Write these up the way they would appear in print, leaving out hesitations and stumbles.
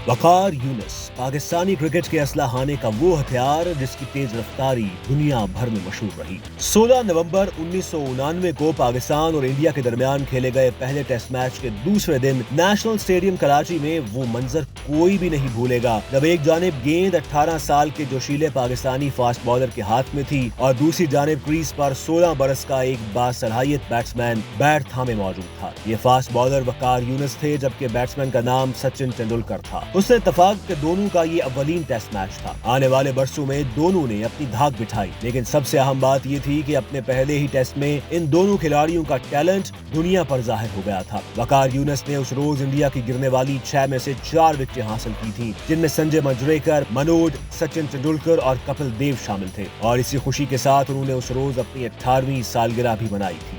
Waqar Younis Pakistani cricket کے اسلحہ خانے کا وہ ہتھیار جس کی تیز رفتاری دنیا بھر میں مشہور رہی۔ 16 نومبر 1999 کو پاکستان اور انڈیا کے درمیان کھیلے گئے پہلے ٹیسٹ میچ کے دوسرے دن نیشنل اسٹیڈیم کراچی میں وہ منظر کوئی بھی نہیں بھولے گا جب ایک جانب گیند 18 سال کے جوشیلے پاکستانی فاسٹ بالر کے ہاتھ میں تھی اور دوسری جانب کریز پر 16 برس کا ایک باصلاحیت بیٹسمین بیٹ تھامے موجود تھا۔ یہ فاسٹ بالر وقار یونس تھے جبکہ بیٹسمین کا نام سچن تندولکر تھا۔ اس نے اتفاق کہ دونوں کا یہ اولین ٹیسٹ میچ تھا۔ آنے والے برسوں میں دونوں نے اپنی دھاک بٹھائی، لیکن سب سے اہم بات یہ تھی کہ اپنے پہلے ہی ٹیسٹ میں ان دونوں کھلاڑیوں کا ٹیلنٹ دنیا پر ظاہر ہو گیا تھا۔ وقار یونس نے اس روز انڈیا کی گرنے والی 6 میں سے 4 وکٹیں حاصل کی تھی، جن میں سنجے منجریکر، منوج، سچن تندولکر اور کپل دیو شامل تھے، اور اسی خوشی کے ساتھ انہوں نے اس روز اپنی 18ویں سالگرہ بھی منائی تھی۔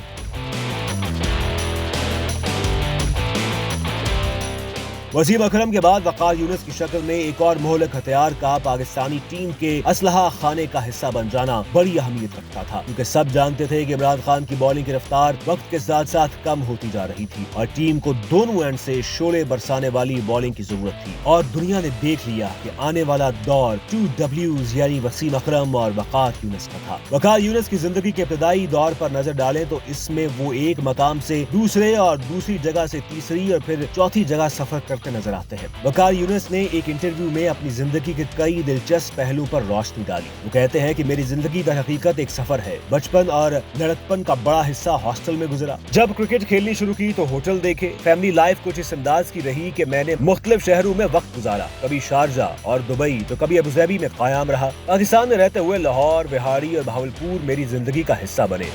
وسیم اکرم کے بعد وقار یونس کی شکل میں ایک اور مہلک ہتھیار کا پاکستانی ٹیم کے اسلحہ خانے کا حصہ بن جانا بڑی اہمیت رکھتا تھا، کیونکہ سب جانتے تھے کہ عمران خان کی بالنگ کی رفتار وقت کے ساتھ ساتھ کم ہوتی جا رہی تھی اور ٹیم کو دونوں اینڈ سے شعلے برسانے والی بالنگ کی ضرورت تھی، اور دنیا نے دیکھ لیا کہ آنے والا دور 2 Ws یعنی وسیم اکرم اور وقار یونس کا تھا۔ وقار یونس کی زندگی کے ابتدائی دور پر نظر ڈالیں تو اس میں وہ ایک مقام سے دوسرے اور دوسری جگہ سے تیسری اور پھر چوتھی جگہ سفر کرتے نظر آتے ہیں۔ وقار یونس نے ایک انٹرویو میں اپنی زندگی کے کئی دلچسپ پہلو پر روشنی ڈالی۔ وہ کہتے ہیں کہ میری زندگی در حقیقت ایک سفر ہے۔ بچپن اور لڑکپن کا بڑا حصہ ہاسٹل میں گزرا۔ جب کرکٹ کھیلنی شروع کی تو ہوٹل دیکھے۔ فیملی لائف کچھ اس انداز کی رہی کہ میں نے مختلف شہروں میں وقت گزارا، کبھی شارجہ اور دبئی تو کبھی ابوظہبی میں قیام رہا۔ پاکستان میں رہتے ہوئے لاہور، بہاڑی اور بہاولپور میری زندگی کا حصہ بنے۔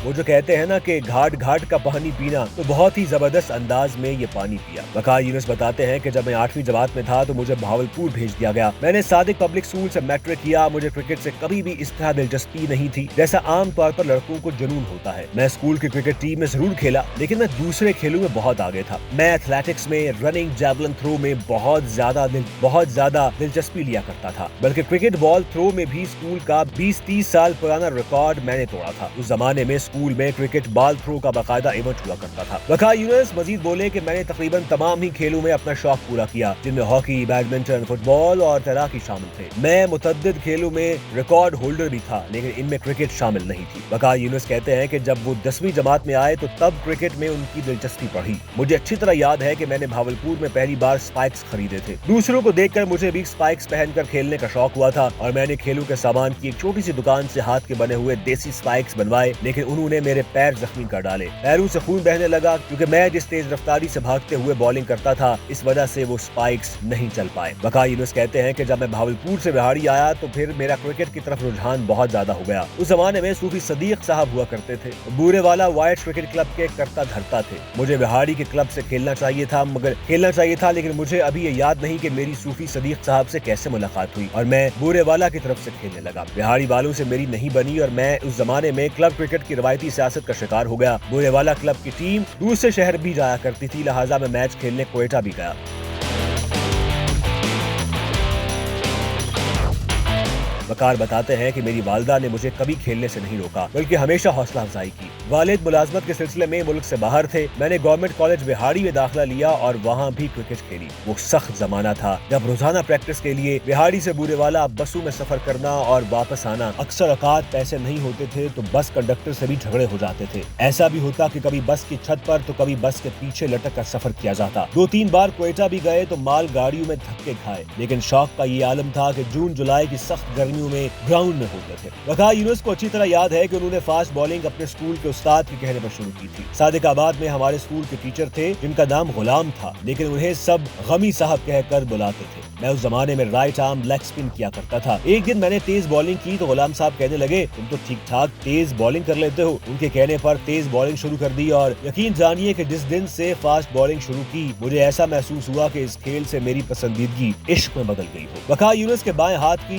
وہ جو کہتے ہیں نا کہ گھاٹ گھاٹ کا پانی پینا، تو بہت ہی زبردست انداز میں یہ پانی پیا۔ وقار یونس بتاتے ہیں کہ جب میں 8ویں جماعت میں تھا تو مجھے بہاولپور بھیج دیا گیا۔ میں نے صادق پبلک اسکول سے میٹرک کیا۔ مجھے کرکٹ سے کبھی بھی اس طرح دلچسپی نہیں تھی جیسا عام طور پر لڑکوں کو جنون ہوتا ہے۔ میں اسکول کی کرکٹ ٹیم میں ضرور کھیلا، لیکن میں دوسرے کھیلوں میں بہت آگے تھا۔ میں ایتھلیٹکس میں، رننگ، جیولن تھرو میں بہت زیادہ دلچسپی لیا کرتا تھا، بلکہ کرکٹ بال تھرو میں بھی اسکول کا 20-30 سال پرانا ریکارڈ میں نے توڑا تھا۔ اس زمانے میں اسکول میں کرکٹ بال تھرو کا باقاعدہ ایونٹ ہوا کرتا تھا۔ وقار یونس مزید بولے کہ میں نے تقریباً تمام ہی کھیلوں میں اپنا شوق پورا کیا، جن میں ہاکی، بیڈمنٹن، فٹ بال اور تیراکی شامل تھے۔ میں متعدد کھیلوں میں ریکارڈ ہولڈر بھی تھا، لیکن ان میں کرکٹ شامل نہیں تھی۔ وقار یونس کہتے ہیں کہ جب وہ 10ویں جماعت میں آئے تو تب کرکٹ میں ان کی دلچسپی بڑھی۔ مجھے اچھی طرح یاد ہے کہ میں نے بہاولپور میں پہلی بار اسپائکس خریدے تھے۔ دوسروں کو دیکھ کر مجھے بھی اسپائکس پہن کر کھیلنے کا شوق ہوا تھا، اور میں نے کھیلوں کے سامان کی ایک چھوٹی سی دکان سے ہاتھ کے بنے ہوئے دیسی اسپائکس بنوائے، لیکن انہوں نے میرے پیر زخمی کر ڈالے۔ پیروں سے خون بہنے لگا کیونکہ میں جس تیز رفتاری سے بھاگتے ہوئے بالنگ کرتا تھا، اس وجہ سے وہ اسپائکس نہیں چل پائے۔ وقار یونس کہتے ہیں کہ جب میں بہاولپور سے بہاڑی آیا تو پھر میرا کرکٹ کی طرف رجحان بہت زیادہ ہو گیا۔ اس زمانے میں صوفی صدیق صاحب ہوا کرتے تھے، بورے والا وائٹ کرکٹ کلب کے کرتا دھرتا تھے۔ مجھے بہاڑی کے کلب سے کھیلنا چاہیے تھا، لیکن مجھے ابھی یہ یاد نہیں کہ میری صوفی صدیق صاحب سے کیسے ملاقات ہوئی اور میں بورے والا کی طرف سے کھیلنے لگا۔ بہاڑی والوں سے میری نہیں بنی اور میں اس زمانے میں کلب کرکٹ کی روایتی سیاست کا شکار ہو گیا۔ بورے والا کلب کی ٹیم دوسرے شہر بھی جایا کرتی تھی، لہٰذا میں میچ کھیلنے کوئٹہ بھی گیا۔ وقار بتاتے ہیں کہ میری والدہ نے مجھے کبھی کھیلنے سے نہیں روکا، بلکہ ہمیشہ حوصلہ افزائی کی۔ والد ملازمت کے سلسلے میں ملک سے باہر تھے۔ میں نے گورنمنٹ کالج بہاڑی میں داخلہ لیا اور وہاں بھی کرکٹ کھیلی۔ وہ سخت زمانہ تھا جب روزانہ پریکٹس کے لیے بہاڑی سے بورے والا بسوں میں سفر کرنا اور واپس آنا، اکثر اوقات پیسے نہیں ہوتے تھے تو بس کنڈکٹر سے بھی جھگڑے ہو جاتے تھے۔ ایسا بھی ہوتا کہ کبھی بس کی چھت پر تو کبھی بس کے پیچھے لٹک کر سفر کیا جاتا۔ 2-3 بار کوئٹہ بھی گئے تو مال گاڑیوں میں دھکے کھائے، لیکن شوق کا یہ عالم تھا کہ جون جولائی کی سخت گرمیوں میں گراؤنڈ میں ہوتے تھے۔ وقار یونس کو اچھی طرح یاد ہے کہ انہوں نے فاسٹ بالنگ اپنے اسکول کے استاد کے کہنے پر شروع کی تھی۔ صادق آباد میں ہمارے اسکول کے ٹیچر تھے جن کا نام غلام تھا، لیکن انہیں سب غمی صاحب کہہ کر بلاتے تھے۔ میں اس زمانے میں رائٹ آرم لیگ سپن کیا کرتا تھا۔ ایک دن میں نے تیز بالنگ کی تو غلام صاحب کہنے لگے، تم تو ٹھیک ٹھاک تیز بالنگ کر لیتے ہو۔ ان کے کہنے پر تیز بالنگ شروع کر دی اور یقین جانیے کہ جس دن سے فاسٹ بالنگ شروع کی، مجھے ایسا محسوس ہوا کہ اس کھیل سے میری پسندیدگی عشق میں بدل گئی ہو۔ وقار یونس کے بائیں ہاتھ کی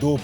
2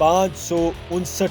559